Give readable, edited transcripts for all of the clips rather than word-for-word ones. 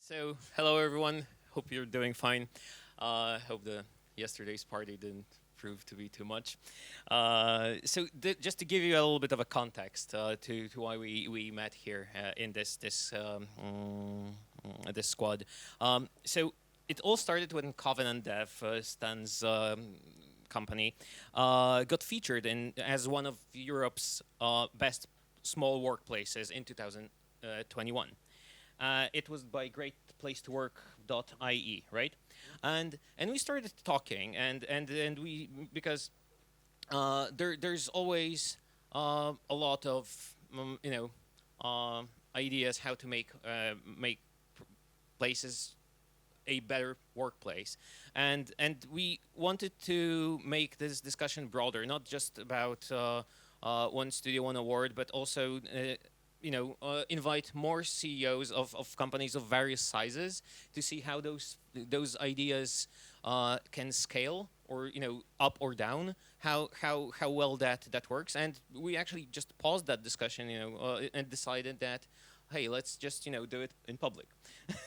So, hello everyone. Hope you're doing fine. Hope the yesterday's party didn't prove to be too much. Just to give you a little bit of a context to why we met here in this squad. So it all started when Covenant.dev, Stan's company, got featured in as one of Europe's best small workplaces in 2021. It was by greatplacetowork.ie, right? And we started talking, and we because there's always a lot of ideas how to make places a better workplace, and we wanted to make this discussion broader, not just about one studio, one award, but also invite more CEOs of companies of various sizes to see how those ideas can scale, or up or down, how well that works. And we actually just paused that discussion, and decided that, hey, let's just do it in public.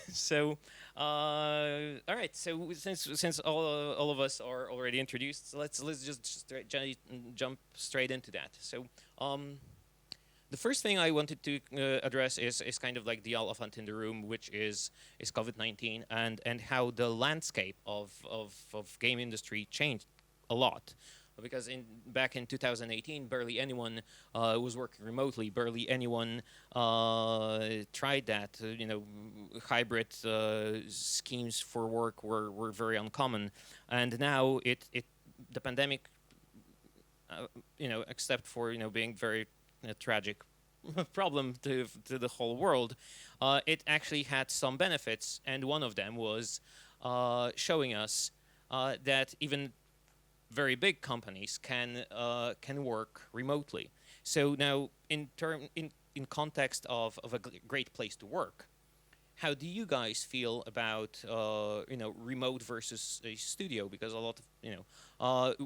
So all right, so since all of us are already introduced, so let's just jump straight into that. So the first thing I wanted to address is kind of like the elephant in the room, which is COVID-19, and how the landscape of game industry changed a lot. Because back in 2018, barely anyone was working remotely. Barely anyone tried that. Hybrid schemes for work were very uncommon, and now the pandemic, except for being very tragic problem to the whole world, it actually had some benefits, and one of them was showing us that even very big companies can work remotely. So now, in context of a great place to work, how do you guys feel about remote versus a studio? Because a lot of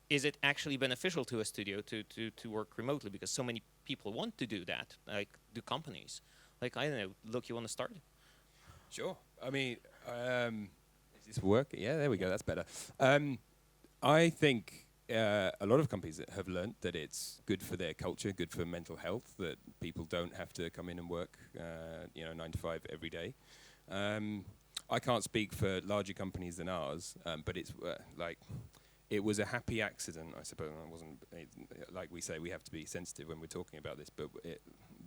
is it actually beneficial to a studio to work remotely? Because so many people want to do that, like do companies. Like, I don't know, Luke, you want to start? Sure. I mean, is this working? Yeah, there we go. That's better. I think a lot of companies have learned that it's good for their culture, good for mental health, that people don't have to come in and work, 9 to 5 every day. I can't speak for larger companies than ours, but it's it was a happy accident, I suppose. I wasn't, like we say, we have to be sensitive when we're talking about this, but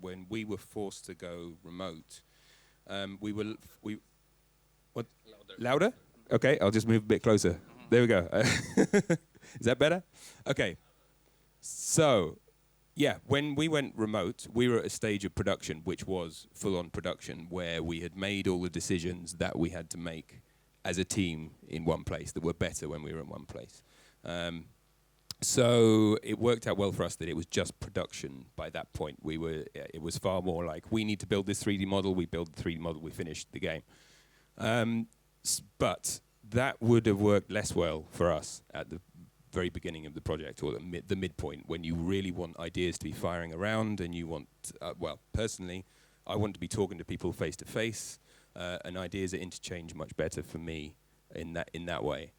when we were forced to go remote, we what? Louder? Okay, I'll just move a bit closer. There we go. Is that better? Okay. So, yeah, when we went remote, we were at a stage of production, which was full-on production, where we had made all the decisions that we had to make as a team in one place that were better when we were in one place. So it worked out well for us that it was just production by that point. It was far more like, we need to build this 3D model, we build the 3D model, we finished the game. But that would have worked less well for us at the very beginning of the project, or the midpoint, when you really want ideas to be firing around, and you want, personally, I want to be talking to people face to face, and ideas are interchanged much better for me in that way.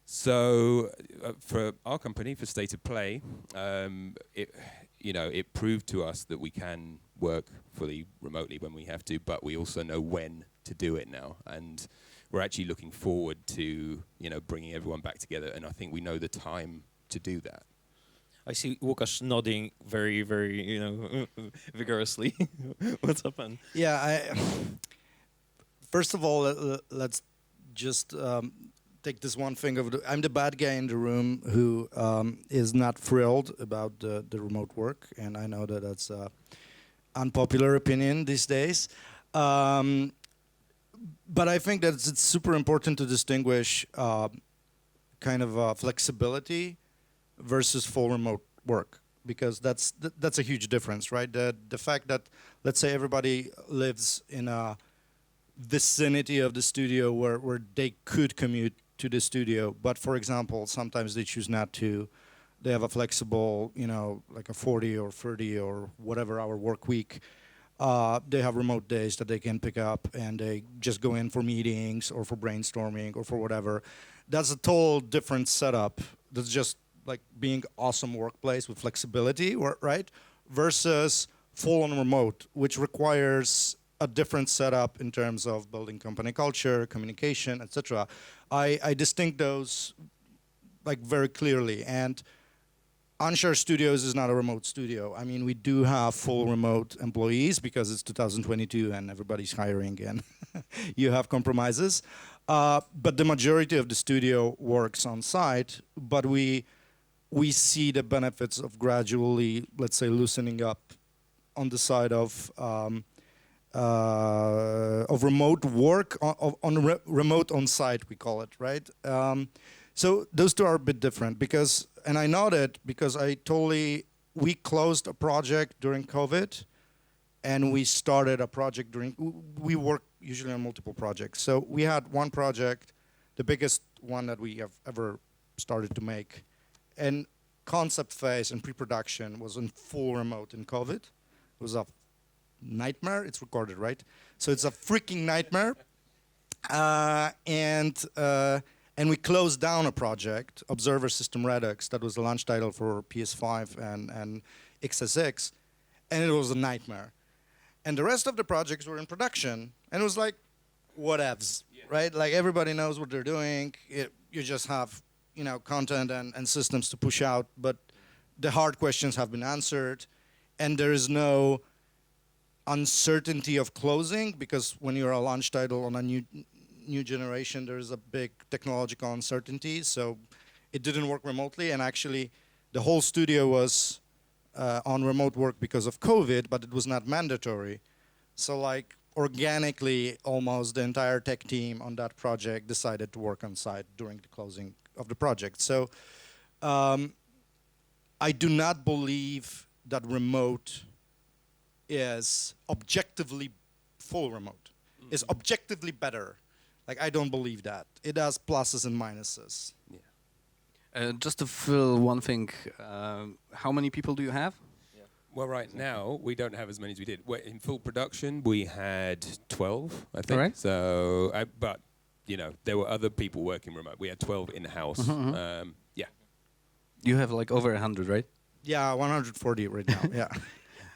So for our company, for State of Play, it proved to us that we can work fully remotely when we have to, but we also know when to do it now, and we're actually looking forward to bringing everyone back together, and I think we know the time to do that. I see Łukasz nodding very, very, vigorously. What's happened? Yeah, first of all, let's just take this one thing of I'm the bad guy in the room who is not thrilled about the remote work, and I know that that's an unpopular opinion these days. But I think that it's super important to distinguish kind of flexibility versus full remote work, because that's a huge difference, right? The fact that, let's say, everybody lives in a vicinity of the studio where they could commute to the studio, but for example, sometimes they choose not to. They have a flexible, like a 40 or 30 or whatever hour work week. They have remote days that they can pick up, and they just go in for meetings or for brainstorming or for whatever. That's a total different setup. That's just like being awesome workplace with flexibility, right? Versus full on remote, which requires a different setup in terms of building company culture, communication, etc. I distinct those like very clearly. And Anshar Studios is not a remote studio. I mean, we do have full remote employees because it's 2022 and everybody's hiring and you have compromises. But the majority of the studio works on site, but we see the benefits of gradually, let's say, loosening up on the side of remote work, remote on-site, we call it, right? So those two are a bit different because, and I know that because we closed a project during COVID and we started a project we work usually on multiple projects. So we had one project, the biggest one that we have ever started to make, and concept phase and pre-production was in full remote in COVID. It was a nightmare. It's recorded, right? So it's a freaking nightmare. And we closed down a project, Observer System Redux, that was the launch title for PS5 and XSX, and it was a nightmare. And the rest of the projects were in production, and it was like, whatevs, right? Like everybody knows what they're doing. You just have, content and systems to push out, but the hard questions have been answered, and there is no uncertainty of closing because when you're a launch title on a new generation, there's a big technological uncertainty. So it didn't work remotely, and actually the whole studio was on remote work because of COVID, but it was not mandatory. So like organically, almost the entire tech team on that project decided to work on site during the closing of the project. So I do not believe that remote is objectively full remote. Is objectively better. Like, I don't believe that. It has pluses and minuses. Yeah. Just to fill one thing, how many people do you have? Well, right now, we don't have as many as we did. In full production, we had 12, I think. All right. So, but, there were other people working remote. We had 12 in-house. Yeah. You have like over 100, right? Yeah, 140 right now, yeah.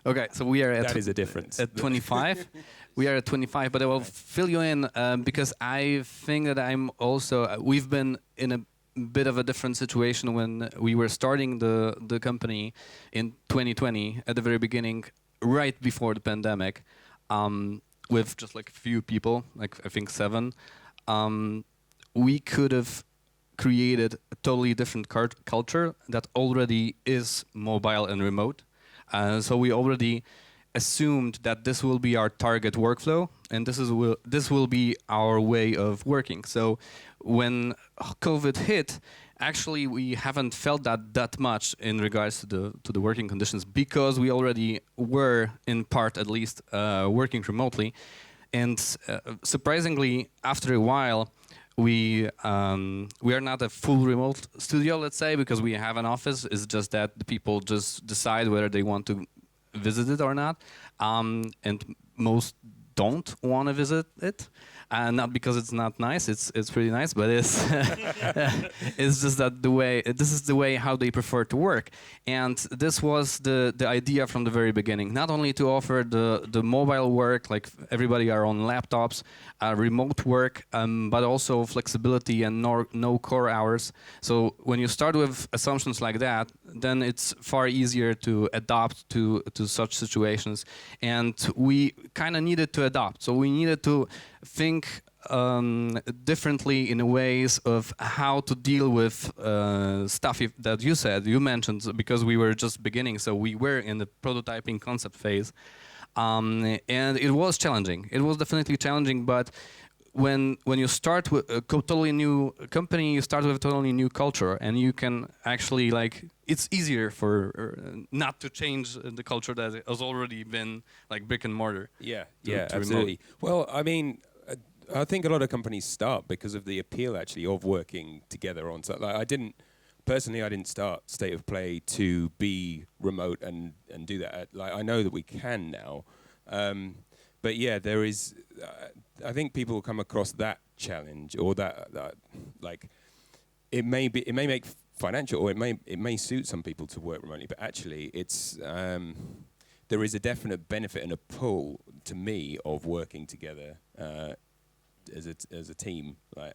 Okay, so we are at... That is a difference. At 25. We are at 25, but I will fill you in because I think that I'm also... we've been in a bit of a different situation when we were starting the company in 2020 at the very beginning, right before the pandemic, with just like a few people, like I think 7. We could have created a totally different culture that already is mobile and remote. So we already assumed that this will be our target workflow, and this will be our way of working. So when COVID hit, actually we haven't felt that much in regards to the working conditions because we already were, in part at least, working remotely. And surprisingly, after a while, we are not a full remote studio, let's say, because we have an office. It's just that the people just decide whether they want to visit it or not, and most don't want to visit it, not because it's not nice. It's pretty nice, but it's it's just that this is the way how they prefer to work. And this was the idea from the very beginning, not only to offer the mobile work, like everybody are on laptops, remote work, but also flexibility and no core hours. So when you start with assumptions like that, then it's far easier to adapt to such situations. And we kind of needed to adapt. So we needed to think differently in ways of how to deal with stuff that you mentioned, because we were just beginning. So we were in the prototyping concept phase. And it was challenging. It was definitely challenging, but when you start with a totally new company, you start with a totally new culture, and you can actually, like, it's easier for not to change the culture that has already been like brick and mortar. Yeah, to absolutely. Well, I mean, I think a lot of companies start because of the appeal actually of working together on site. Like, I didn't start State of Play to be remote and do that. Like, I know that we can now, But yeah, there is. I think people will come across that challenge, or that like it may make financial, or it may suit some people to work remotely. But actually, it's there is a definite benefit and a pull to me of working together as a team, like,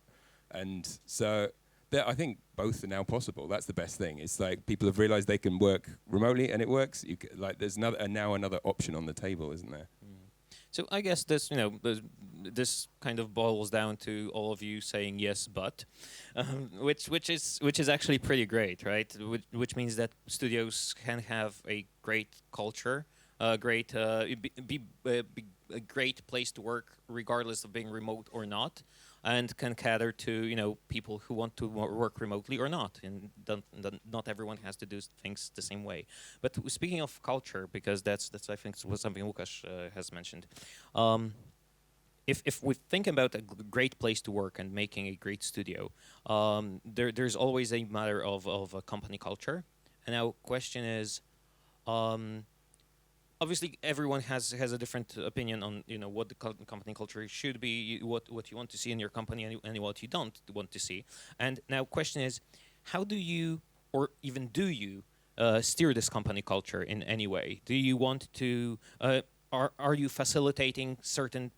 and so. I think both are now possible. That's the best thing. It's like people have realized they can work remotely and it works. Like there's now another option on the table, isn't there? So I guess this, this kind of boils down to all of you saying yes, but, which is actually pretty great, right? Which means that studios can have a great culture, be a great place to work, regardless of being remote or not, and can cater to people who want to work remotely or not, and not everyone has to do things the same way. But speaking of culture, because that's I think was something Łukasz has mentioned. If we think about a great place to work and making a great studio, there's always a matter of a company culture. And now question is, obviously everyone has a different opinion on what the company culture should be, what you want to see in your company, and what you don't want to see. And now question is, how do you, or even do you, steer this company culture in any way? Do you want to are you facilitating certain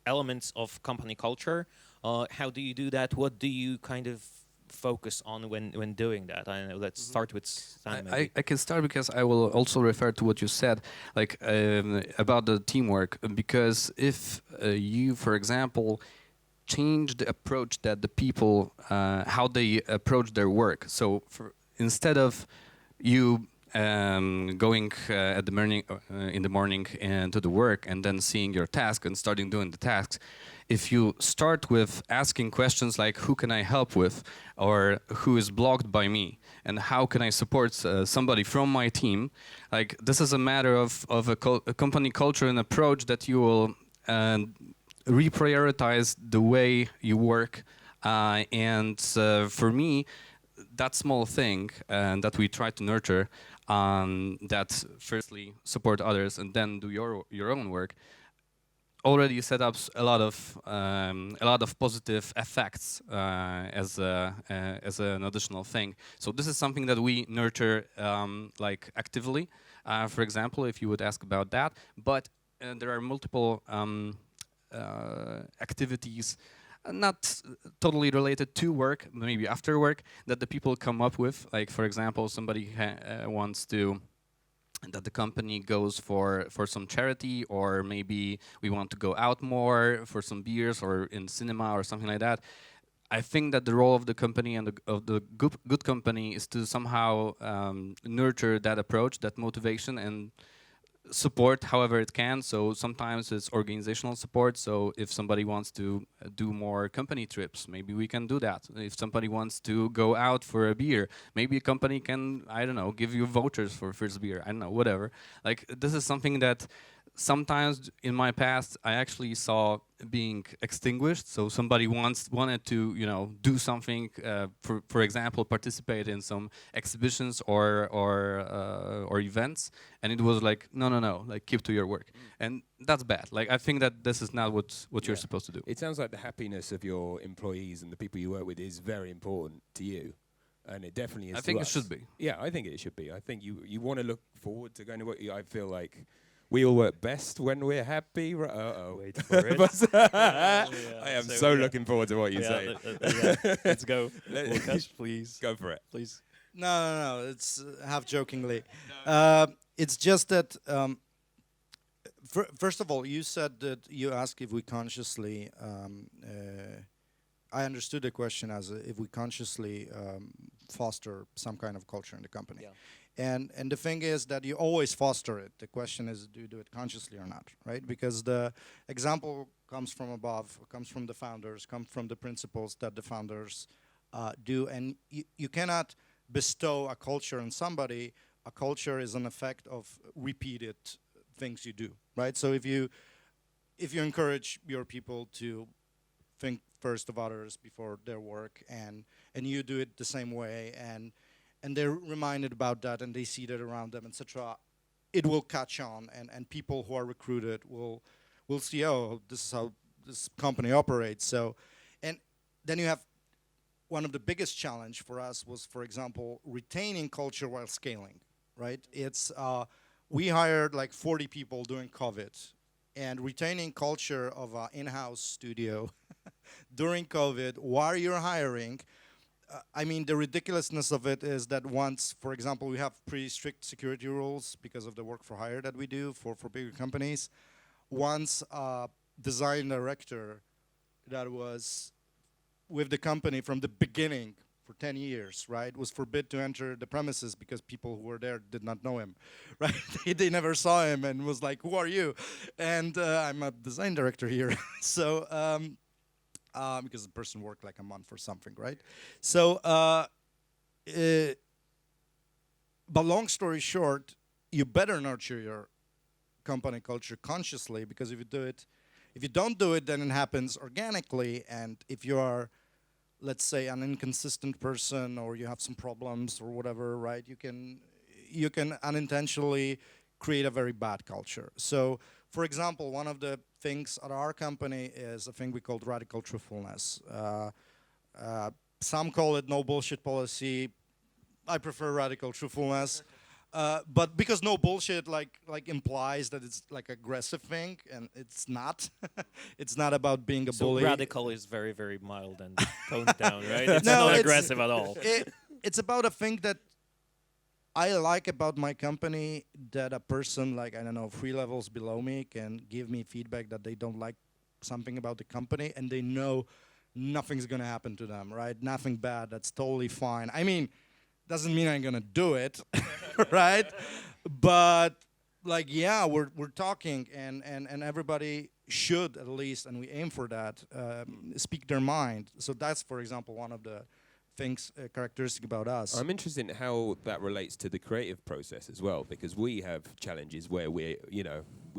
elements of company culture? How do you do that? What do you kind of focus on when doing that? I don't know. Let's start with Sam. I can start because I will also refer to what you said, like about the teamwork. Because if you, for example, change the approach that the people, how they approach their work. So instead of you going at the morning in the morning and to the work and then seeing your task and starting doing the tasks, if you start with asking questions like who can I help with, or who is blocked by me, and how can I support somebody from my team, like this is a matter of a company culture and approach that you will reprioritize the way you work, and for me, that small thing that we try to nurture, that firstly support others and then do your own work, already set up a lot of positive effects as an additional thing. So this is something that we nurture like actively. For example, if you would ask about that, but there are multiple activities not totally related to work, maybe after work, that the people come up with. Like, for example, somebody wants to that the company goes for some charity, or maybe we want to go out more for some beers or in cinema or something like that. I think that the role of the company and of the good company is to somehow nurture that approach, that motivation, and support however it can. So sometimes it's organizational support. So if somebody wants to do more company trips, maybe we can do that. If somebody wants to go out for a beer, maybe a company can, I don't know, give you vouchers for first beer. I don't know, whatever. Like, this is something that sometimes in my past I actually saw being extinguished. So somebody wanted to, do something, for example, participate in some exhibitions or events, and it was like, no, like, keep to your work, and that's bad. Like, I think that this is not what you're supposed to do. It sounds like the happiness of your employees and the people you work with is very important to you. And it definitely is. I think it should be. Yeah, I think it should be. I think you want to look forward to going to work. I feel like we all work best when we're happy. Wait for it. I am so looking forward to what you say. Let's go. Łukasz, please. Go for it. Please. No. It's half jokingly. It's just that, first of all, you said that you asked if we consciously, I understood the question as if we consciously foster some kind of culture in the company. Yeah. And the thing is that you always foster it. The question is, do you do it consciously or not, right? Because the example comes from above, comes from the founders, comes from the principles that the founders do. And you cannot bestow a culture on somebody. A culture is an effect of repeated things you do, right? So if you encourage your people to think first of others before their work, and you do it the same way, and they're reminded about that, and they see that around them, etc. it will catch on, and people who are recruited will see, oh, this is how this company operates. So, and then you have one of the biggest challenge for us was, for example, retaining culture while scaling, right? It's we hired like 40 people during COVID, and retaining culture of an in-house studio during COVID while you're hiring. I mean, the ridiculousness of it is that once, for example, we have pretty strict security rules because of the work for hire that we do for bigger companies. Once a design director that was with the company from the beginning for 10 years, right, was forbid to enter the premises because people who were there did not know him, right? They never saw him and was like, who are you? And I'm a design director here. So, because the person worked like a month or something, right? So, but long story short, you better nurture your company culture consciously, because if you don't do it, then it happens organically. And if you are, let's say, an inconsistent person, or you have some problems or whatever, right, you can unintentionally create a very bad culture. So, for example, one of the things at our company is a thing we call radical truthfulness. Some call it no bullshit policy. I prefer radical truthfulness. But because no bullshit like implies that it's like aggressive thing, and it's not. It's not about being a bully. So radical is very, very mild and toned down, right? It's No, not aggressive at all. It's about a thing that I like about my company, that a person like, I don't know, 3 levels below me can give me feedback that they don't like something about the company, and they know nothing's gonna happen to them, right? Nothing bad, that's totally fine. I mean, doesn't mean I'm gonna do it, right? But like, yeah, we're talking, and everybody should at least, and we aim for that, speak their mind. So that's, for example, one of the things characteristic about us. I'm interested in how that relates to the creative process as well, because we have challenges where we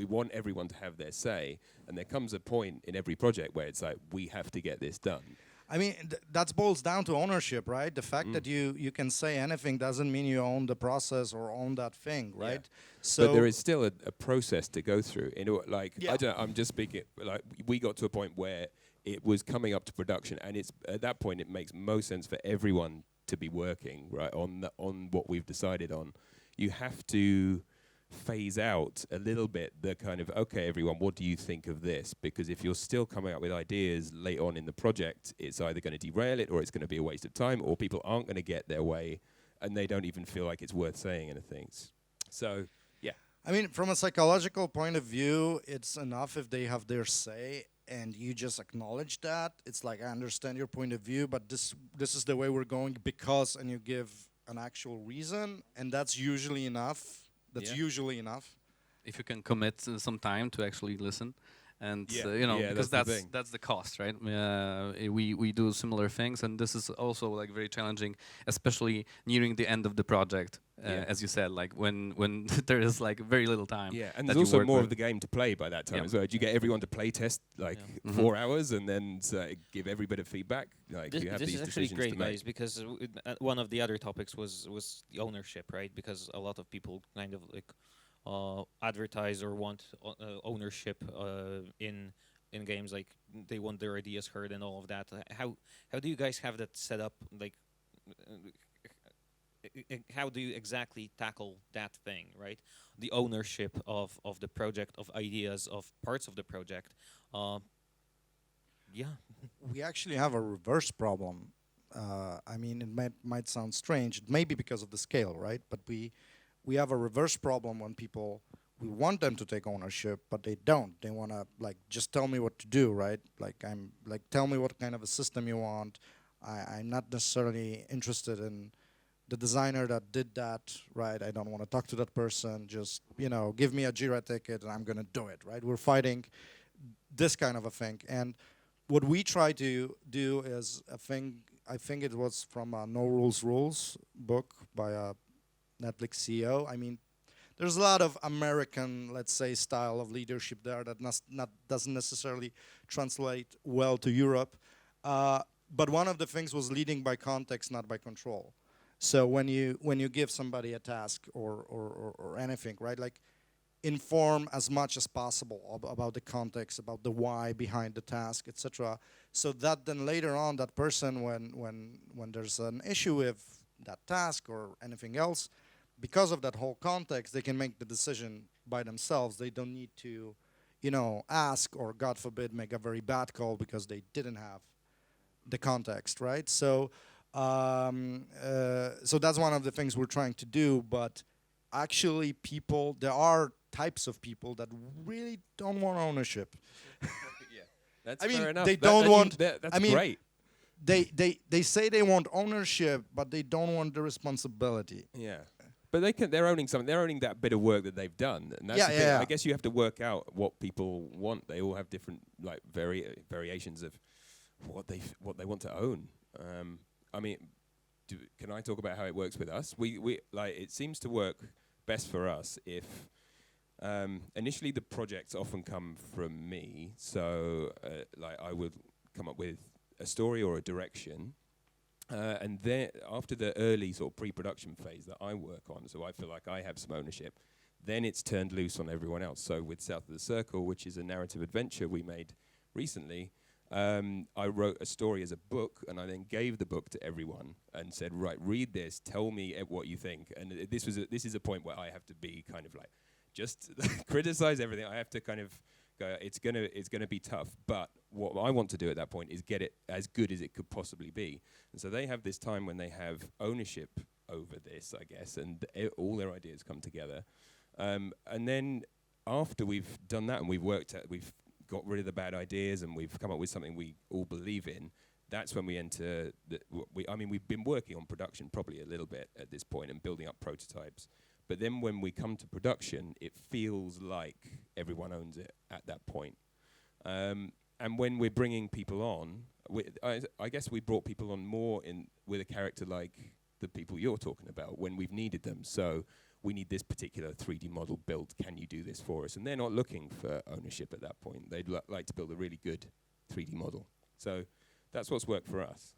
want everyone to have their say, and there comes a point in every project where it's like, we have to get this done. I mean, that boils down to ownership, right? The fact that you can say anything doesn't mean you own the process or own that thing, right? Yeah. So but there is still a process to go through. Yeah. I don't know, I'm just speaking, like, we got to a point where it was coming up to production, and it's at that point it makes most sense for everyone to be working right on what we've decided on. You have to phase out a little bit the kind of, okay, everyone, what do you think of this? Because if you're still coming up with ideas late on in the project, it's either going to derail it, or it's going to be a waste of time, or people aren't going to get their way, and they don't even feel like it's worth saying anything. So, yeah. I mean, from a psychological point of view, it's enough if they have their say and you just acknowledge that. It's like, I understand your point of view, but this is the way we're going because, and you give an actual reason, and that's usually enough. That's usually enough. If you can commit some time to actually listen, and Yeah, because that's the thing. that's the cost, right? We do similar things, and this is also like very challenging, especially nearing the end of the project. As you said, like when there is like very little time. Yeah, and that there's you also work more with. of the game to play by that time Yeah. as well. Do you get everyone to play test like 4 hours and then give every bit of feedback? Like, This, you have this these is actually decisions great, to make. guys, because one of the other topics was the ownership, right? Because a lot of people kind of like advertise or want ownership in games, like they want their ideas heard and all of that. How do you guys have that set up? Like, how do you exactly tackle that thing, right? The ownership of the project, of ideas, of parts of the project. Yeah. We actually have a reverse problem. I mean, it might sound strange. It may be because of the scale, right? But we have a reverse problem when people, we want them to take ownership, but they don't. They want to like just tell me what to do, right? Like tell me what kind of a system you want. I'm not necessarily interested in the designer that did that, right? I don't want to talk to that person. Just give me a Jira ticket and I'm gonna do it, right? We're fighting this kind of a thing, and what we try to do is a thing. I think it was from a No Rules Rules book by a Netflix CEO. I mean, there's a lot of American, let's say, style of leadership there that doesn't necessarily translate well to Europe. But one of the things was leading by context, not by control. So when you give somebody a task or anything, right? Like, inform as much as possible about the context, about the why behind the task, etc. So that then later on, that person, when there's an issue with that task or anything else, because of that whole context, they can make the decision by themselves. They don't need to, ask or, God forbid, make a very bad call because they didn't have the context, right? So, so that's one of the things we're trying to do. But actually, there are types of people that really don't want ownership. Yeah, that's I mean, fair enough. they don't want. That's I mean, great. They say they want ownership, but they don't want the responsibility. Yeah, but they're owning something. They're owning that bit of work that they've done, and that's I guess you have to work out what people want. They all have different variations of what they want to own. I mean, can I talk about how it works with us? We it seems to work best for us if initially the projects often come from me. So I would come up with a story or a direction, and then after the early sort of pre-production phase that I work on, so I feel like I have some ownership, then it's turned loose on everyone else. So with South of the Circle, which is a narrative adventure we made recently, I wrote a story as a book, and I then gave the book to everyone and said, right, read this, tell me what you think. And this is a point where I have to be kind of like, just criticize everything. I have to kind of go, it's gonna be tough, but what I want to do at that point is get it as good as it could possibly be. And so they have this time when they have ownership over this, I guess, and all their ideas come together. And then after we've done that and we've got rid of the bad ideas and we've come up with something we all believe in, that's when we enter we've been working on production probably a little bit at this point and building up prototypes. But then when we come to production, it feels like everyone owns it at that point. And when we're bringing people on, I guess we brought people on more with a character like the people you're talking about when we've needed them. So we need this particular 3D model built. Can you do this for us? And they're not looking for ownership at that point. They'd like to build a really good 3D model. So that's what's worked for us.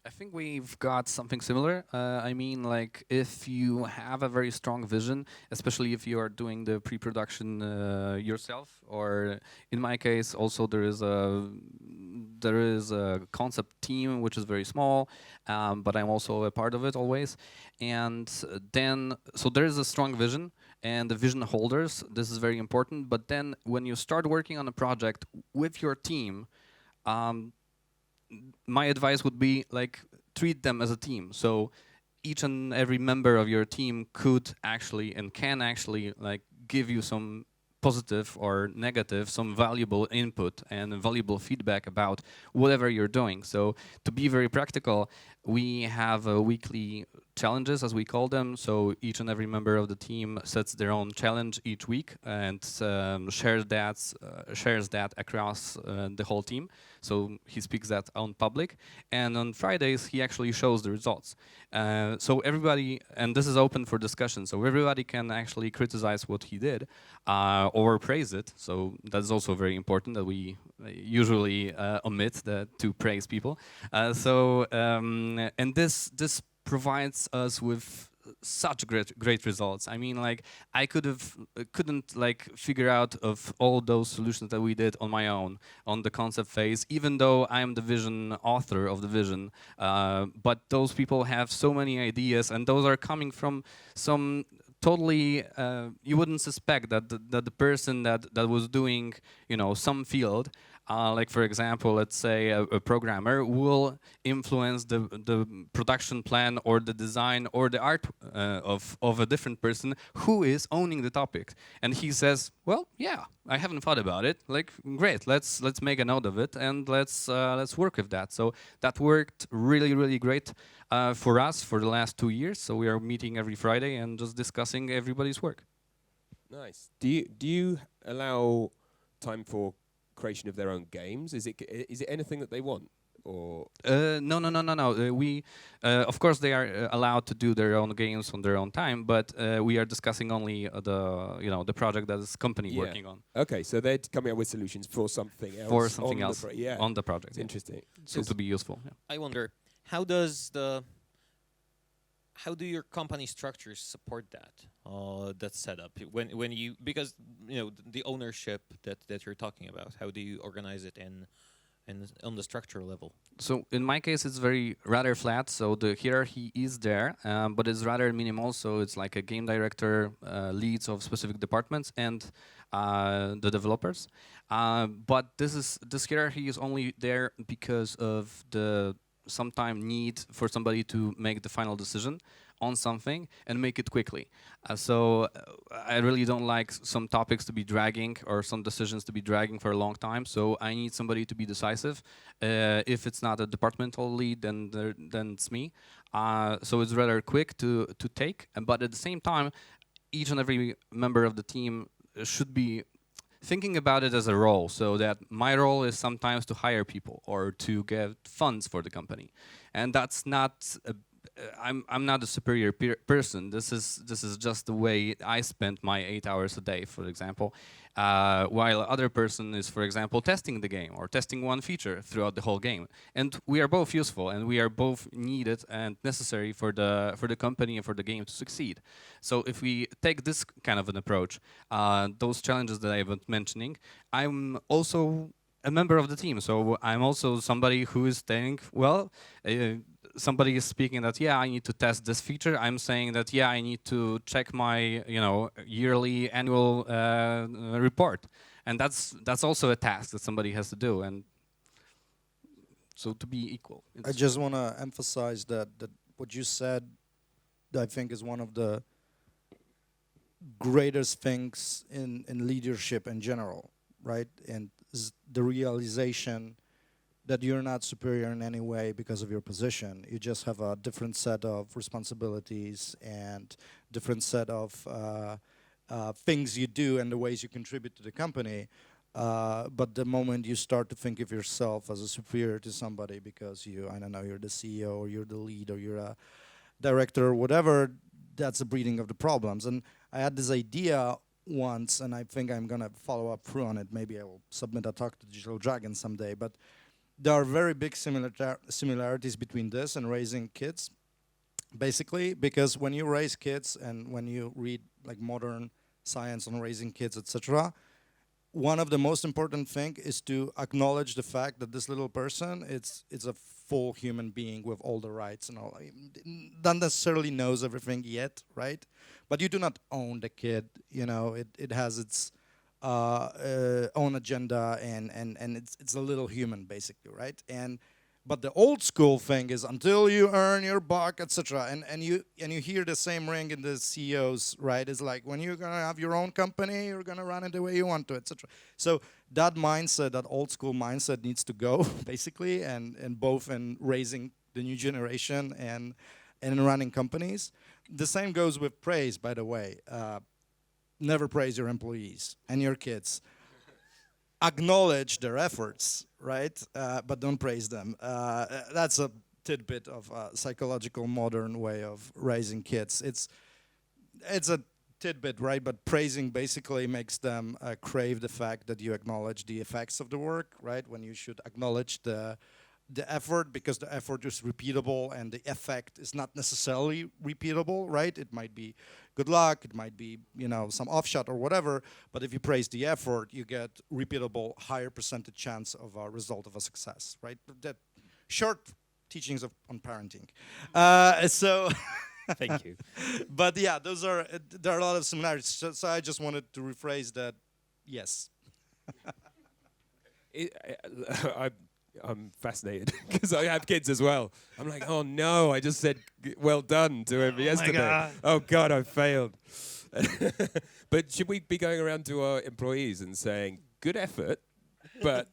I think we've got something similar. I mean, like, if you have a very strong vision, especially if you are doing the pre-production yourself, or in my case, also there is a concept team which is very small, but I'm also a part of it always. And then, so there is a strong vision, and the vision holders. This is very important. But then, when you start working on a project with your team, my advice would be, like, treat them as a team. So each and every member of your team could actually and can actually, like, give you some positive or negative, some valuable input and valuable feedback about whatever you're doing. So to be very practical, we have weekly challenges, as we call them. So each and every member of the team sets their own challenge each week and shares that across the whole team. So he speaks that on public, and on Fridays he actually shows the results. So everybody, and this is open for discussion, so everybody can actually criticize what he did or praise it. So that's also very important, that we usually omit to praise people. And this provides us with such great results. I mean, like, I couldn't like figure out of all those solutions that we did on my own on the concept phase, even though I am the vision author of the vision. But those people have so many ideas, and those are coming from some totally you wouldn't suspect that the person that was doing, some field, like, for example, let's say a programmer will influence the production plan or the design or the art of a different person who is owning the topic. And he says, well, yeah, I haven't thought about it. Like, great, let's make a note of it and let's work with that. So that worked really, really great for us for the last 2 years. So we are meeting every Friday and just discussing everybody's work. Nice. Do you allow time for creation of their own games? Is it anything that they want, or no. We of course they are allowed to do their own games on their own time, but we are discussing only the project that is company working on. Okay, so they're coming up with solutions for something else. For something else on the project. It's interesting. So to be useful. Yeah. I wonder, how does the how do your company structures support that setup? When you, because the ownership that you're talking about, how do you organize it in on the structural level? So in my case, it's very rather flat. So the hierarchy is there, but it's rather minimal. So it's like a game director, leads of specific departments, and the developers. But this hierarchy is only there because of the sometime need for somebody to make the final decision on something and make it quickly. I really don't like some topics to be dragging or some decisions to be dragging for a long time. So I need somebody to be decisive. If it's not a departmental lead, then it's me. So it's rather quick to take. But at the same time, each and every member of the team should be thinking about it as a role, so that my role is sometimes to hire people or to get funds for the company, and that's not. I'm not a superior person. This is just the way I spend my 8 hours a day, for example, while other person is, for example, testing the game or testing one feature throughout the whole game. And we are both useful, and we are both needed and necessary for the company and for the game to succeed. So if we take this kind of an approach, those challenges that I was mentioning, I'm also a member of the team. So I'm also somebody who is saying, well, somebody is speaking that, yeah, I need to test this feature. I'm saying that, yeah, I need to check my, yearly annual report. And that's also a task that somebody has to do. And so to be equal. I just want to emphasize that what you said, I think, is one of the greatest things in leadership in general, right? And the realization that you're not superior in any way because of your position. You just have a different set of responsibilities and different set of things you do and the ways you contribute to the company. But the moment you start to think of yourself as a superior to somebody because you're the CEO or you're the lead or you're a director or whatever, that's a breeding of the problems. And I had this idea once, and I think I'm gonna follow up through on it. Maybe I will submit a talk to Digital Dragon someday. But there are very big similarities between this and raising kids, basically, because when you raise kids and when you read like modern science on raising kids, etc., one of the most important thing is to acknowledge the fact that this little person it's a full human being with all the rights and all. Not necessarily knows everything yet, right? But you do not own the kid. It has its own agenda and it's a little human basically, right? But the old school thing is until you earn your buck, etc. And you hear the same ring in the CEOs, right? It's like when you're gonna have your own company, you're gonna run it the way you want to, etc. So that mindset, that old school mindset, needs to go basically, and both in raising the new generation and in running companies. The same goes with praise, by the way. Never praise your employees and your kids. Acknowledge their efforts, right? But don't praise them. That's a tidbit of a psychological modern way of raising kids. It's a tidbit, right? But praising basically makes them crave the fact that you acknowledge the effects of the work, right? When you should acknowledge the effort, because the effort is repeatable and the effect is not necessarily repeatable, right? It might be good luck, it might be, some offshot or whatever, but if you praise the effort, you get repeatable, higher percentage chance of a result of a success, right? That short teachings on parenting. So Thank you. But yeah, there are a lot of similarities. So I just wanted to rephrase that, yes. I'm fascinated because I have kids as well. I'm like, oh no, I just said well done to him yesterday. Oh God, I failed. But should we be going around to our employees and saying, good effort, but,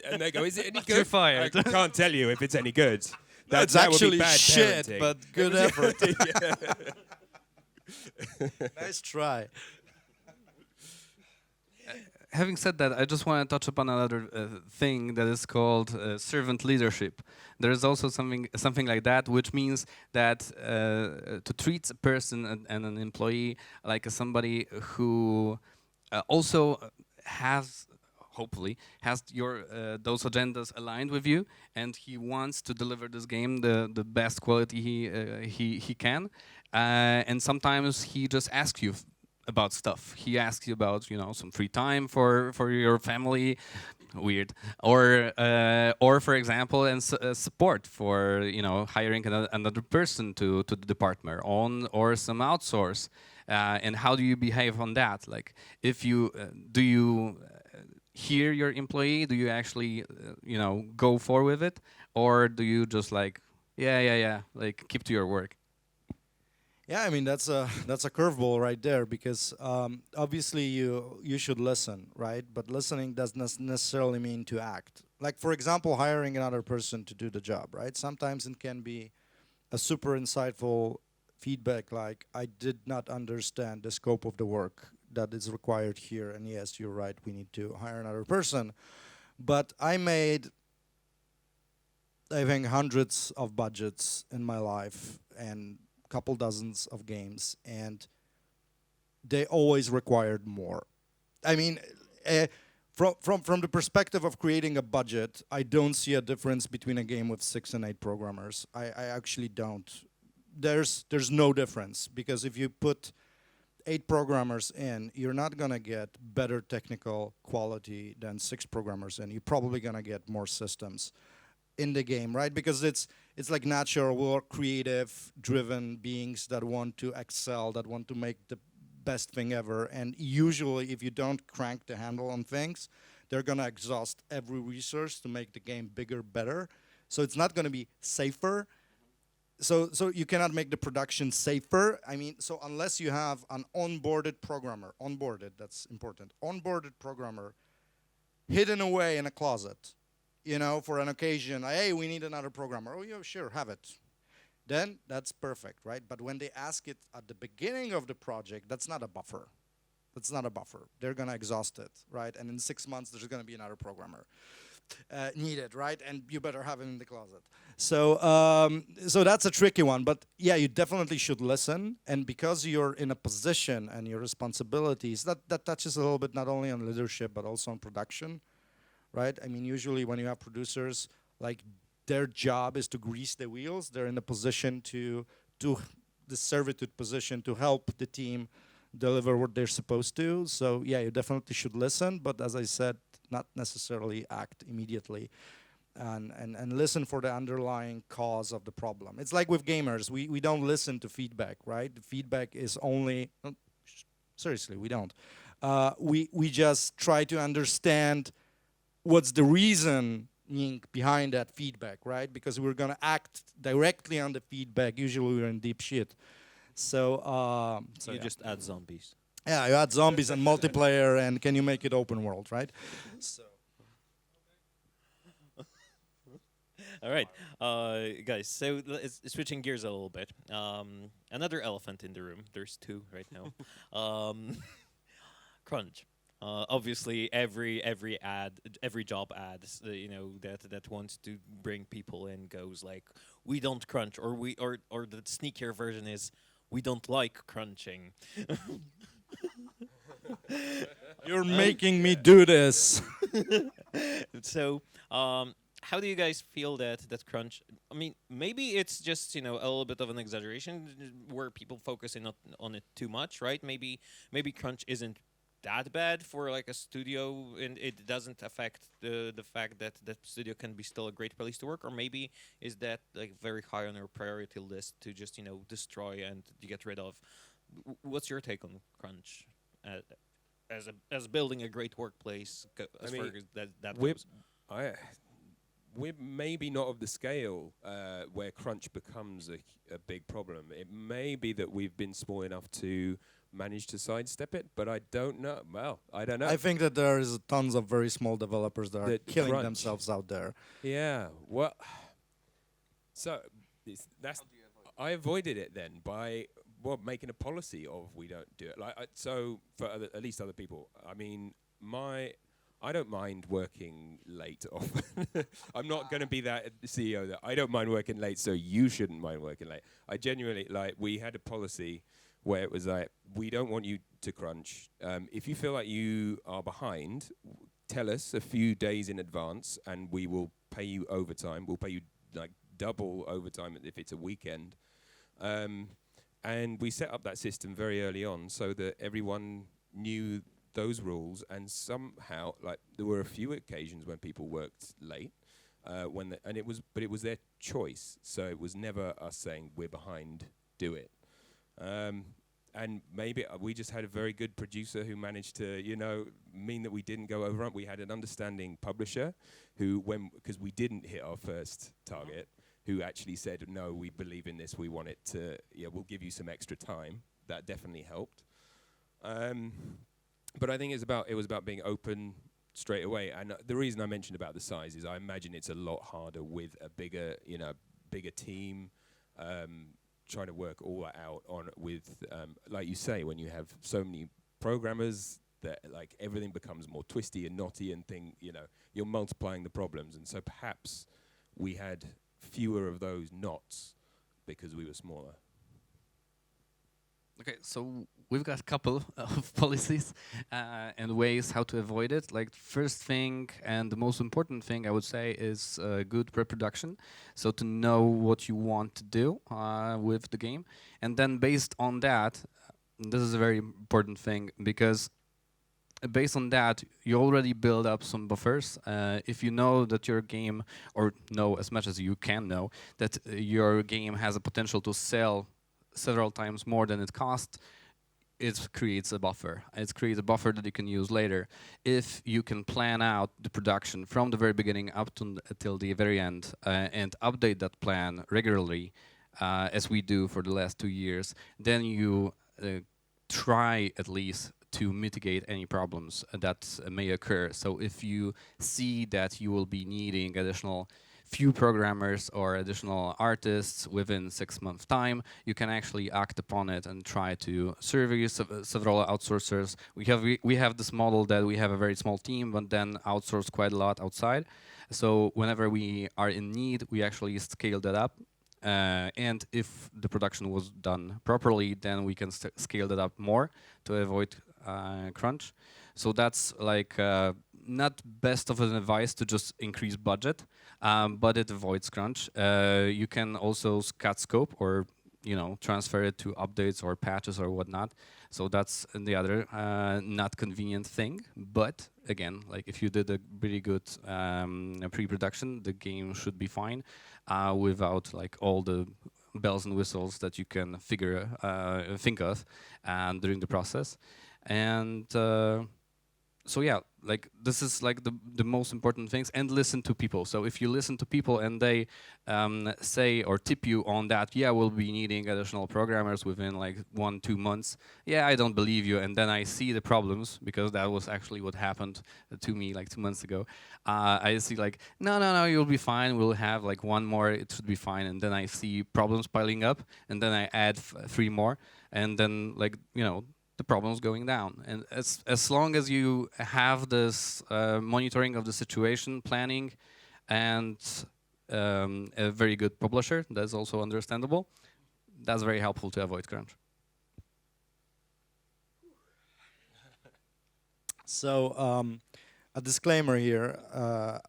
and they go, is it any good? You're fired. I can't tell you if it's any good. That's that would be actually bad shit, parenting. but good effort. Nice try. Having said that, I just want to touch upon another thing that is called servant leadership. There is also something like that, which means that to treat a person and an employee like somebody who also has hopefully has your those agendas aligned with you, and he wants to deliver this game the best quality he can, and sometimes he just asks you about stuff. He asks you about, you know, some free time for your family, weird, or for example, and support for, you know, hiring another person to the department on, or some outsource. And how do you behave on that? Like, if you do you hear your employee? Do you actually, you know, go for with it, or do you just like, yeah, like keep to your work? Yeah, I mean that's a curveball right there, because obviously you should listen, right? But listening doesn't necessarily mean to act. Like, for example, hiring another person to do the job, right? Sometimes it can be a super insightful feedback, like, I did not understand the scope of the work that is required here, and yes, you're right, we need to hire another person. But I made, I think, hundreds of budgets in my life and couple dozens of games, and they always required more. I mean, from the perspective of creating a budget, I don't see a difference between a game with 6 and 8 programmers. I actually don't. There's no difference, because if you put 8 programmers in, you're not gonna get better technical quality than 6 programmers in. You're probably gonna get more systems in the game, right? Because it's like natural, we're creative driven beings that want to excel, that want to make the best thing ever. And usually if you don't crank the handle on things, they're gonna exhaust every resource to make the game bigger, better. So it's not gonna be safer. So you cannot make the production safer. I mean, so unless you have an onboarded programmer, that's important, onboarded programmer hidden away in a closet, you know, for an occasion, hey, we need another programmer. Oh, yeah, sure, have it. Then that's perfect, right? But when they ask it at the beginning of the project, that's not a buffer. That's not a buffer. They're gonna exhaust it, right? And in 6 months, there's gonna be another programmer needed, right? And you better have it in the closet. So, so that's a tricky one. But yeah, you definitely should listen. And because you're in a position and your responsibilities, that touches a little bit not only on leadership but also on production, right? I mean, usually when you have producers, like, their job is to grease the wheels. They're in a position to the servitude position to help the team deliver what they're supposed to. So yeah, you definitely should listen, but as I said, not necessarily act immediately, and listen for the underlying cause of the problem. It's like with gamers, we don't listen to feedback, right? The feedback is only, seriously, we don't. We just try to understand what's the reason behind that feedback, right? Because we're gonna act directly on the feedback. Usually we're in deep shit. So, You yeah. just add zombies. Yeah, you add zombies and multiplayer, and can you make it open world, right? So. All right, guys. So switching gears a little bit. Another elephant in the room. There's 2 right now. Crunch. Obviously, every job ad, you know, that wants to bring people in goes like, we don't crunch, or the sneakier version is, we don't like crunching. You're making me do this. So, how do you guys feel that crunch? I mean, maybe it's just, you know, a little bit of an exaggeration where people focus on it too much, right? Maybe crunch isn't that bad for like a studio, and it doesn't affect the fact that that studio can be still a great place to work, or maybe is that like very high on your priority list to just, you know, destroy and to get rid of. What's your take on crunch as building a great workplace as far as that goes? We're maybe not of the scale where crunch becomes a big problem. It may be that we've been small enough to manage to sidestep it, but I don't know. Well, I don't know. I think that there is tons of very small developers that are killing crunch themselves out there. Yeah. Well, so that's I avoided it then by making a policy of we don't do it. Like so for at least other people. I mean, I don't mind working late often. I'm not going to be that CEO that I don't mind working late, so you shouldn't mind working late. I genuinely, like, we had a policy where it was like, we don't want you to crunch. If you feel like you are behind, tell us a few days in advance, and we will pay you overtime. We'll pay you like double overtime if it's a weekend. And we set up that system very early on so that everyone knew those rules, and somehow, like, there were a few occasions when people worked late, but it was their choice. So it was never us saying we're behind, do it. And maybe we just had a very good producer who managed to, mean that we didn't go over. We had an understanding publisher who, because we didn't hit our first target, who actually said, no, we believe in this. We want it to, we'll give you some extra time. That definitely helped. But I think it was about being open straight away. And the reason I mentioned about the size is I imagine it's a lot harder with a bigger team, trying to work all that out with, like you say, when you have so many programmers that like everything becomes more twisty and knotty and you're multiplying the problems. And so perhaps we had fewer of those knots because we were smaller. Okay, so we've got a couple of policies and ways how to avoid it. Like, first thing and the most important thing I would say is good pre-production. So to know what you want to do with the game. And then based on that, this is a very important thing, because based on that, you already build up some buffers. If you know that your game, or know as much as you can know, that your game has a potential to sell several times more than it costs, it creates a buffer. It creates a buffer that you can use later. If you can plan out the production from the very beginning up to till the very end and update that plan regularly, as we do for the last 2 years, then you try at least to mitigate any problems that may occur. So if you see that you will be needing additional few programmers or additional artists within 6 months time, you can actually act upon it and try to survey several outsourcers. We have this model that we have a very small team, but then outsource quite a lot outside. So whenever we are in need, we actually scale that up. And if the production was done properly, then we can scale that up more to avoid crunch. So that's like not best of an advice to just increase budget, but it avoids crunch. You can also cut scope or transfer it to updates or patches or whatnot. So that's the other not convenient thing. But again, like if you did a really good pre-production, the game should be fine without like all the bells and whistles that you can think of during the process. And so yeah, like this is like the most important things, and listen to people. So if you listen to people and they say or tip you on that, yeah, we'll be needing additional programmers within like 1-2 months. Yeah, I don't believe you, and then I see the problems, because that was actually what happened to me like 2 months ago. I see like, no, you'll be fine. We'll have like one more, it should be fine. And then I see problems piling up, and then I add 3 more, and then like the problems going down. And as long as you have this monitoring of the situation, planning, and a very good publisher, that's also understandable, that's very helpful to avoid crunch. So a disclaimer here,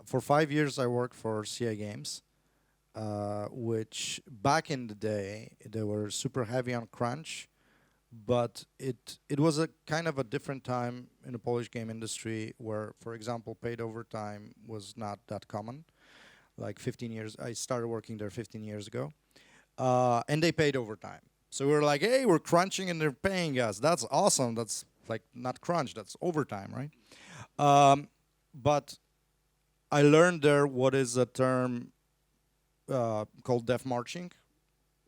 for 5 years I worked for CI Games, which back in the day, they were super heavy on crunch. But it was a kind of a different time in the Polish game industry where, for example, paid overtime was not that common. Like 15 years, I started working there 15 years ago, and they paid overtime. So we were like, hey, we're crunching and they're paying us. That's awesome. That's like not crunch, that's overtime, right? But I learned there what is a term called dev marching.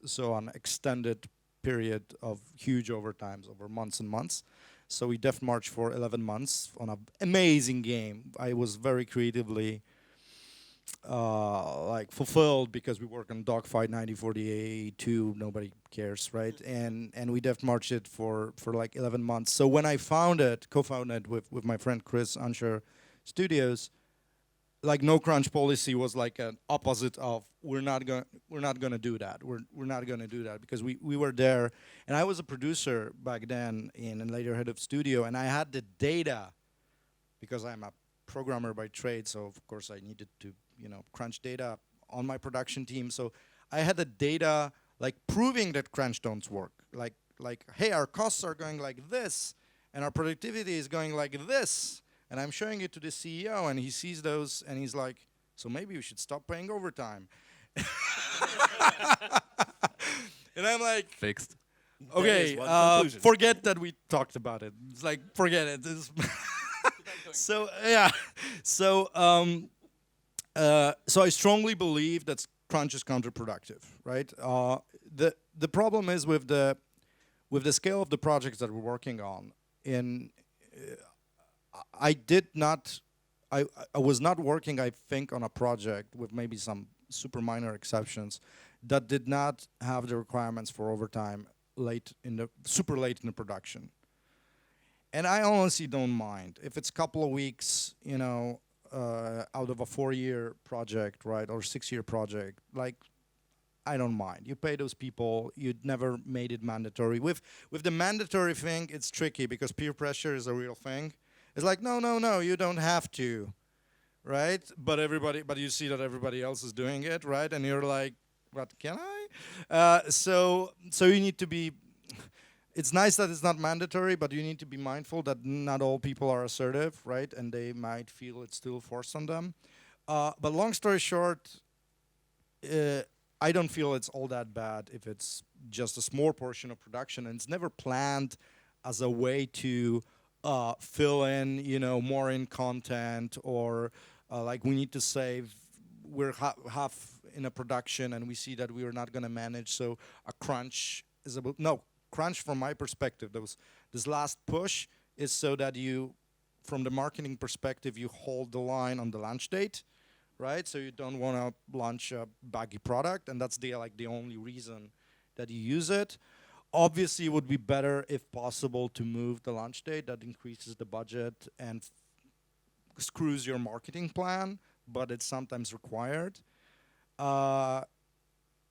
So an extended period of huge overtimes over months and months. So we def marched for 11 months on an amazing game. I was very creatively like fulfilled because we work on Dogfight 9048-2, nobody cares, right? And we def marched it for like 11 months. So when I co-founded with my friend Chris, Anshar Studios, like no crunch policy was like an opposite of we're not gonna do that. We're not gonna do that, because we were there, and I was a producer back then and later head of studio, and I had the data because I'm a programmer by trade, so of course I needed to, crunch data on my production team. So I had the data like proving that crunch don't work. Like, hey, our costs are going like this, and our productivity is going like this, and I'm showing it to the CEO, and he sees those, and he's like, so maybe we should stop paying overtime. And I'm like, Fixed. okay, There's one conclusion. forget that we talked about it. It's like, forget it. So yeah, so I strongly believe that crunch is counterproductive, right? The problem is with the scale of the projects that we're working on. I was not working, I think, on a project with maybe some super minor exceptions that did not have the requirements for overtime super late in the production. And I honestly don't mind if it's a couple of weeks, out of a 4-year project, right, or 6-year project. Like, I don't mind. You pay those people. You'd never made it mandatory. With the mandatory thing, it's tricky because peer pressure is a real thing. It's like, no, you don't have to, right? But you see that everybody else is doing it, right? And you're like, what, can I? So you need to be. It's nice that it's not mandatory, but you need to be mindful that not all people are assertive, right? And they might feel it's still forced on them. But long story short, I don't feel it's all that bad if it's just a small portion of production, and it's never planned as a way to fill in, more in content, or like we need to save. We're half in a production, and we see that we are not going to manage. So a crunch is about crunch from my perspective. This last push is so that you, from the marketing perspective, you hold the line on the launch date, right? So you don't want to launch a baggy product, and that's the only reason that you use it. Obviously, it would be better if possible to move the launch date. That increases the budget and screws your marketing plan, but it's sometimes required. I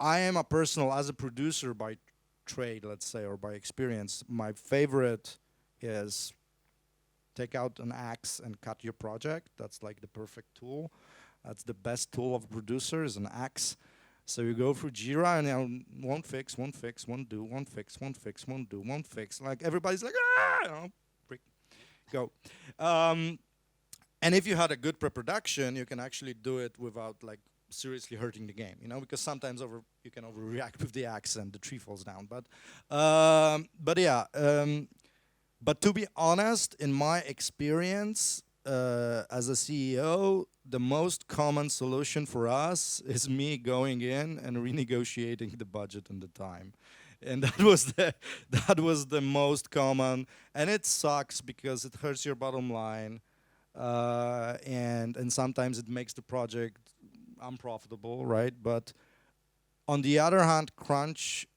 am as a producer by trade, let's say, or by experience, my favorite is take out an axe and cut your project. That's like the perfect tool. That's the best tool of a producer, is an axe. So you go through Jira and one fix, one do, one fix, one do, one fix. Like everybody's like, freak, go. And if you had a good pre-production, you can actually do it without like seriously hurting the game, because sometimes you can overreact with the axe and the tree falls down. But to be honest, in my experience as a CEO, the most common solution for us is me going in and renegotiating the budget and the time. And that was the most common, and it sucks because it hurts your bottom line, and sometimes it makes the project unprofitable, right? But on the other hand, crunch,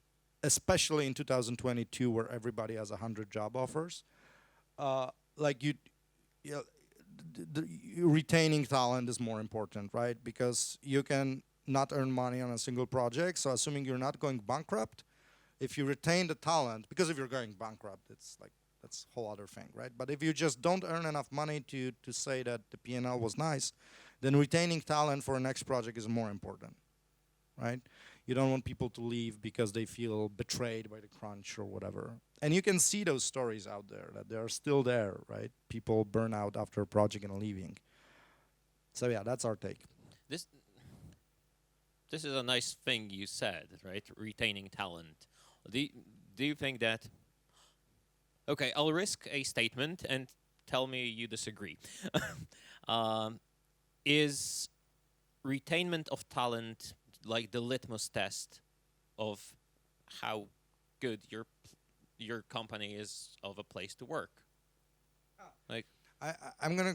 especially in 2022, where everybody has 100 job offers, retaining talent is more important, right? Because you can not earn money on a single project. So assuming you're not going bankrupt, if you retain the talent, because if you're going bankrupt, it's like that's a whole other thing, right? But if you just don't earn enough money to say that the P&L was nice, then retaining talent for a next project is more important, right? You don't want people to leave because they feel betrayed by the crunch or whatever. And you can see those stories out there, that they are still there, right? People burn out after a project and leaving. So yeah, that's our take. This is a nice thing you said, right? Retaining talent. Do you think that... Okay, I'll risk a statement and tell me you disagree. Is retainment of talent like the litmus test of how good your company is of a place to work? Like, I'm gonna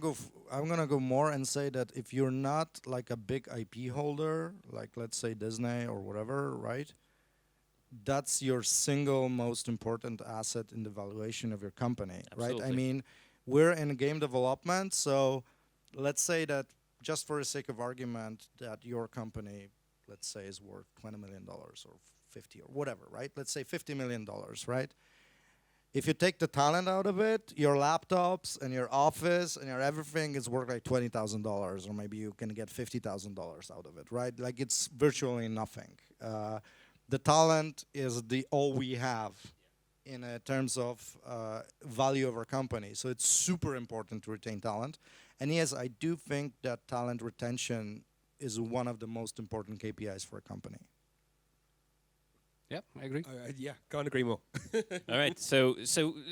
go more and say that if you're not like a big IP holder, like let's say Disney or whatever, right? That's your single most important asset in the valuation of your company, Absolutely. right? I mean, we're in game development, so let's say that just for the sake of argument, that your company, let's say, is worth $20 million or 50 or whatever, right? Let's say $50 million, right? If you take the talent out of it, your laptops and your office and your everything is worth like $20,000, or maybe you can get $50,000 out of it, right? Like it's virtually nothing. The talent is the all we have in terms of value of our company. So it's super important to retain talent. And yes, I do think that talent retention is one of the most important KPIs for a company. Yeah, I agree. Yeah, can't agree more. All right. So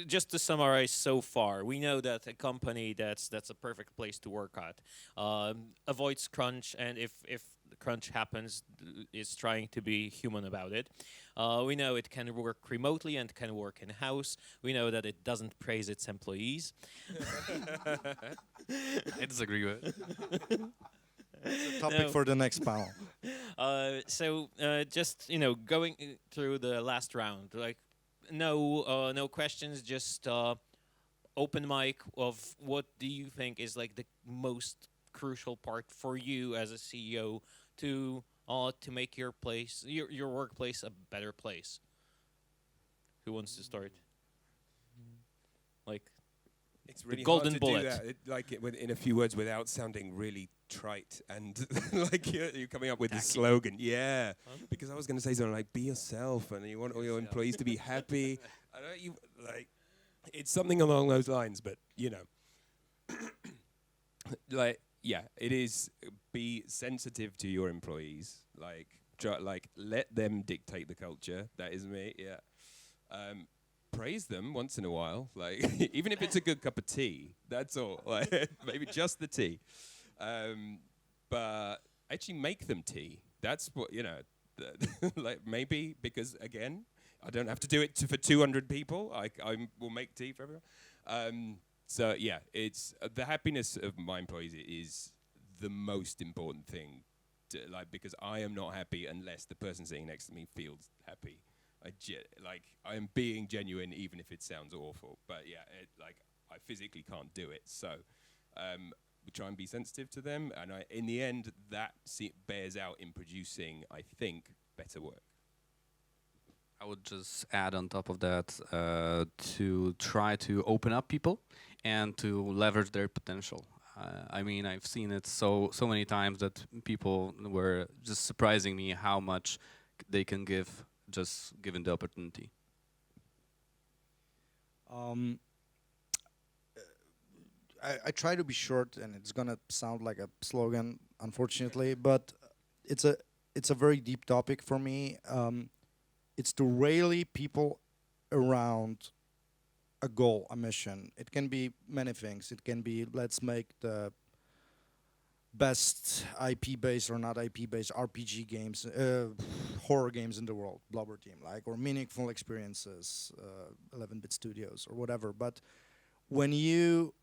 just to summarize so far, we know that a company that's a perfect place to work at avoids crunch, and if the crunch happens, is trying to be human about it. We know it can work remotely and can work in house. We know that it doesn't praise its employees. I disagree with it. Topic for the next panel. Just going through the last round, like no questions, just open mic of what do you think is like the most crucial part for you as a CEO to make your place, your workplace, a better place. Who wants to start? Like, It's really golden hard to bullet. do that, in a few words without sounding really trite and like you're coming up with a slogan. Yeah, because I was going to say something like "be yourself" and you want all your employees to be happy. I know you like it's something along those lines, but like it is be sensitive to your employees. Like let them dictate the culture. That is me. Yeah. Praise them once in a while, like even if it's a good cup of tea, that's all. Like, maybe just the tea, but actually make them tea. That's what like maybe because again, I don't have to do it for 200 people. I will make tea for everyone. So yeah, it's the happiness of my employees is the most important thing. Because I am not happy unless the person sitting next to me feels happy. I am being genuine, even if it sounds awful. But yeah, I physically can't do it. So we try and be sensitive to them, and in the end, that bears out in producing, I think, better work. I would just add on top of that to try to open up people and to leverage their potential. I mean, I've seen it so many times that people were just surprising me how much they can give just given the opportunity. I try to be short, and it's gonna sound like a slogan, unfortunately, but it's a very deep topic for me. It's to rally people around a goal, a mission. It can be many things. It can be let's make the best IP-based or not IP-based RPG games, horror games in the world, Blubber Team, or meaningful experiences, 11-bit studios or whatever. But when you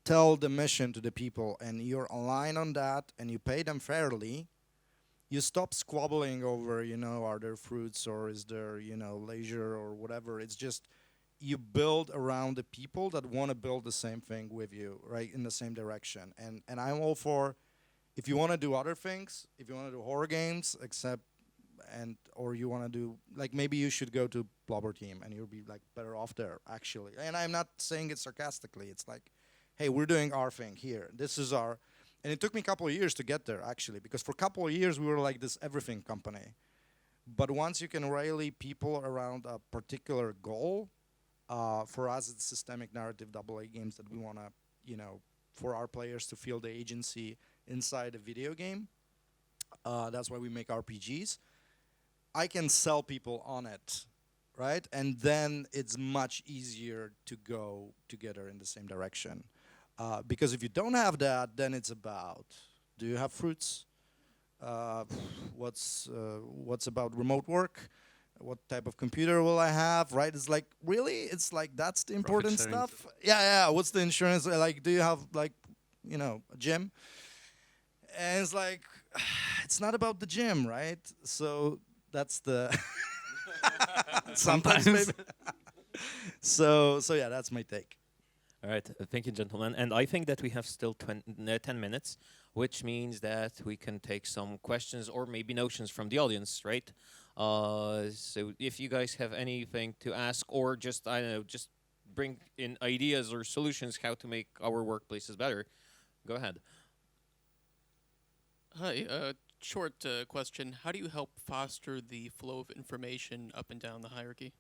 tell the mission to the people and you're aligned on that and you pay them fairly, you stop squabbling over, are there fruits or is there, leisure or whatever. It's just you build around the people that want to build the same thing with you, right, in the same direction. And I'm all for, if you want to do other things, if you want to do horror games, or you want to do, maybe you should go to Blubber Team and you'll be better off there, actually. And I'm not saying it sarcastically. It's like, hey, we're doing our thing here. This is our, and it took me a couple of years to get there, actually, because for a couple of years we were like this everything company. But once you can rally people around a particular goal, for us, it's systemic narrative AA games that we want to, for our players to feel the agency inside a video game. That's why we make RPGs. I can sell people on it, right? And then it's much easier to go together in the same direction. Because if you don't have that, then it's about, do you have fruits? What's about remote work? What type of computer will I have, right? It's like, really? It's like, that's the important stuff? Yeah. What's the insurance? Do you have, a gym? And it's like, it's not about the gym, right? So that's the... Sometimes. Maybe. So yeah, that's my take. All right, thank you, gentlemen. And I think that we have still 10 minutes, which means that we can take some questions or maybe notions from the audience, right? So if you guys have anything to ask, or just I don't know, just bring in ideas or solutions how to make our workplaces better, go ahead. Hi, short question. How do you help foster the flow of information up and down the hierarchy?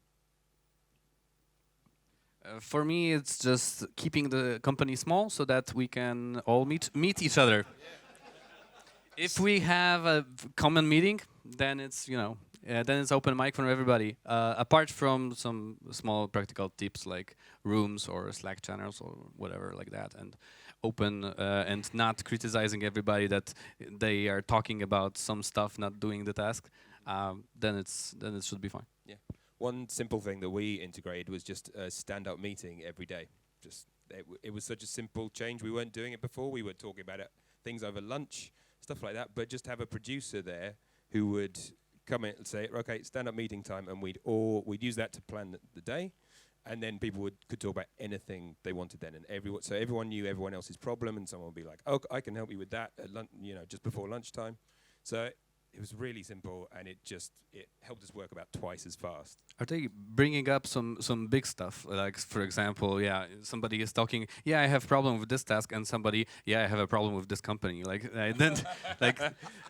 For me, it's just keeping the company small so that we can all meet each other. If we have a common meeting, then it's then it's open mic for everybody. Apart from some small practical tips like rooms or Slack channels or whatever like that, and open and not criticizing everybody that they are talking about some stuff, not doing the task. Then it should be fine. Yeah. One simple thing that we integrated was just a stand-up meeting every day. Just it was such a simple change. We weren't doing it before. We were talking about things over lunch, stuff like that. But just have a producer there who would come in and say, "Okay, stand-up meeting time," and we'd use that to plan the day, and then people could talk about anything they wanted then, and everyone knew everyone else's problem, and someone would be like, "Oh, I can help you with that," at just before lunchtime. So it was really simple, and it helped us work about twice as fast. Are they bringing up some big stuff? Like, for example, somebody is talking, I have a problem with this task, and somebody, I have a problem with this company. Like, then,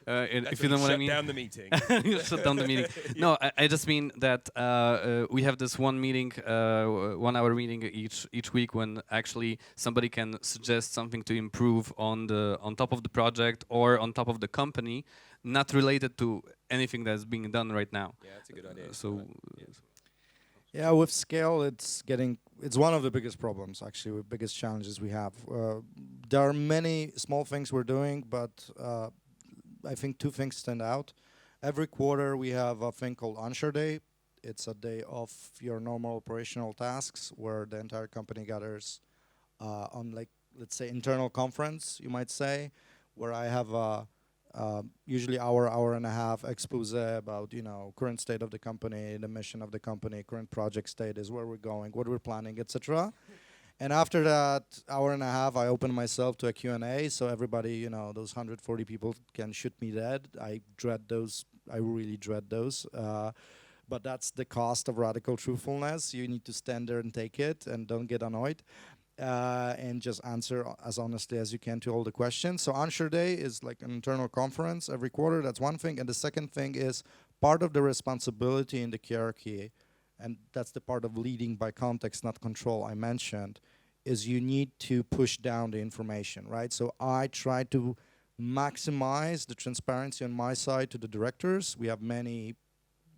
if you know what I mean. Shut down the meeting. You shut down the meeting. No, I just mean that we have this one meeting, 1 hour meeting each week when actually somebody can suggest something to improve on top of the project or on top of the company, not related to anything that's being done right now. Yeah, that's a good idea. Yeah, with scale, it's one of the biggest problems, actually, with biggest challenges we have. There are many small things we're doing, but I think two things stand out. Every quarter, we have a thing called Anshar Day. It's a day of your normal operational tasks where the entire company gathers on, like, let's say, internal conference, you might say, where I have usually hour and a half expose about current state of the company, the mission of the company, current project status, where we're going, what we're planning, etc. And after that hour and a half, I open myself to a Q&A, so everybody, those 140 people can shoot me dead. I dread those. I really dread those. But that's the cost of radical truthfulness. You need to stand there and take it, and don't get annoyed. And just answer as honestly as you can to all the questions. So Anshar Day is like an internal conference every quarter. That's one thing. And the second thing is part of the responsibility in the hierarchy, and that's the part of leading by context, not control I mentioned, is you need to push down the information, right? So I try to maximize the transparency on my side to the directors. We have many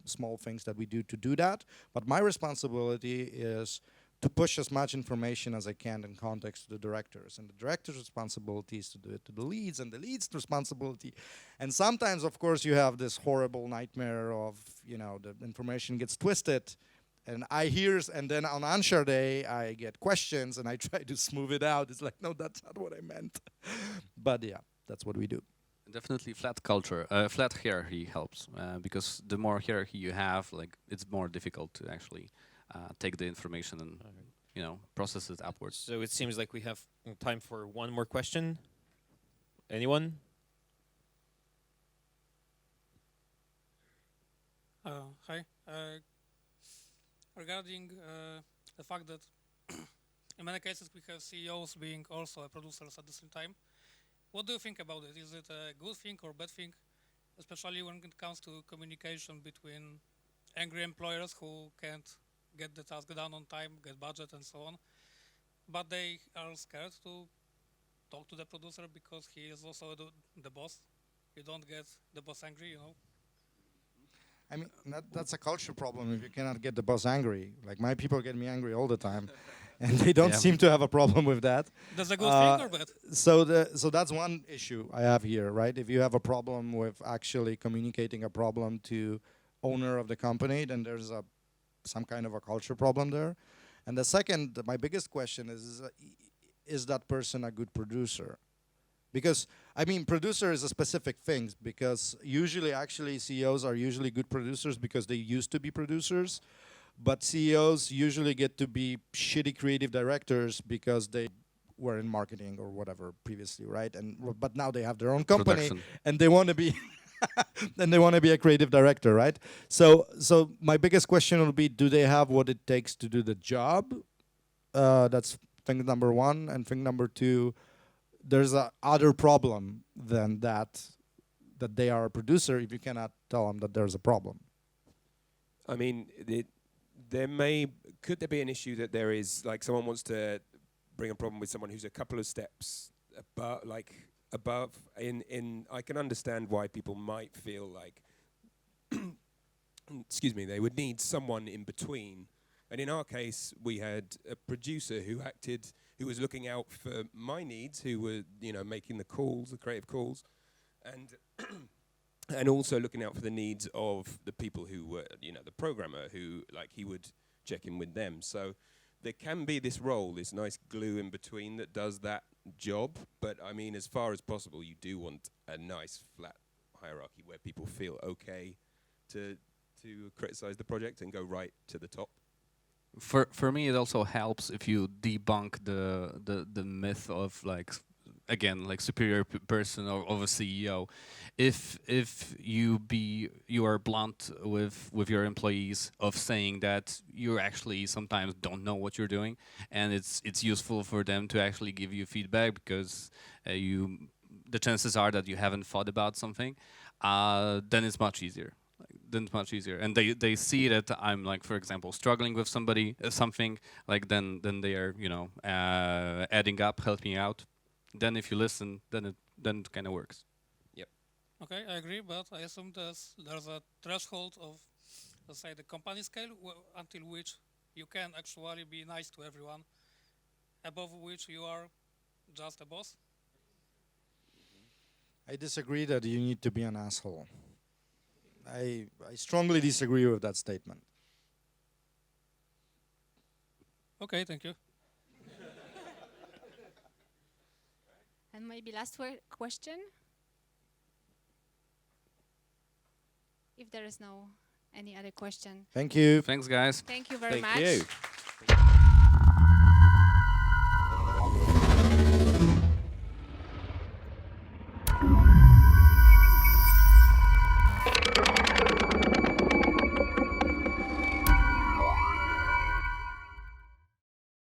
small things that we do to do that. But my responsibility is to push as much information as I can in context to the directors. And the director's responsibility is to do it to the leads, and the lead's responsibility. And sometimes, of course, you have this horrible nightmare of, the information gets twisted. And and then on Anshar Day, I get questions, and I try to smooth it out. It's like, no, that's not what I meant. But yeah, that's what we do. Definitely flat culture, flat hierarchy helps, because the more hierarchy you have, like, it's more difficult to actually take the information and process it upwards. So it seems like we have time for one more question. Anyone? Hi. Regarding the fact that in many cases we have CEOs being also producers at the same time, what do you think about it? Is it a good thing or bad thing, especially when it comes to communication between angry employers who can't get the task done on time, get budget and so on, but they are scared to talk to the producer because he is also the boss. You don't get the boss angry, I mean, that's a culture problem if you cannot get the boss angry. Like, my people get me angry all the time, and they don't seem to have a problem with that. That's a good thing or bad? So that's one issue I have here, right? If you have a problem with actually communicating a problem to owner of the company, then there's some kind of a culture problem there. And the second, my biggest question is that person a good producer? Because, I mean, producer is a specific thing, because usually actually CEOs are usually good producers because they used to be producers, but CEOs usually get to be shitty creative directors because they were in marketing or whatever previously, right? But now they have their own company, Production. and they want to be and they want to be a creative director, right? So my biggest question will be: do they have what it takes to do the job? That's thing number one, and thing number two. There's a other problem than that they are a producer if you cannot tell them that there's a problem. I mean, could there be an issue that there is, like, someone wants to bring a problem with someone who's a couple of steps above, I can understand why people might feel like, excuse me, they would need someone in between. And in our case, we had a producer who was looking out for my needs, who were, making the calls, the creative calls, and and also looking out for the needs of the people who were, the programmer, who, like, he would check in with them. So there can be this role, this nice glue in between that does that job. But I mean, as far as possible, you do want a nice flat hierarchy where people feel okay to criticize the project and go right to the top. For me, it also helps if you debunk the myth of, like, again, like, superior person or of a CEO. If you are blunt with your employees of saying that you actually sometimes don't know what you're doing, and it's useful for them to actually give you feedback because the chances are that you haven't thought about something, then it's much easier. And they see that I'm, like, for example, struggling with something, like, then they are, adding up, helping out. Then if you listen, then it kind of works. Yep. Okay, I agree, but I assume there's a threshold of, let's say, the company scale until which you can actually be nice to everyone, above which you are just a boss. I disagree that you need to be an asshole. I strongly disagree with that statement. Okay, thank you. And maybe last question. If there is no any other question. Thank you. Thanks, guys. Thank you very much. Thank you.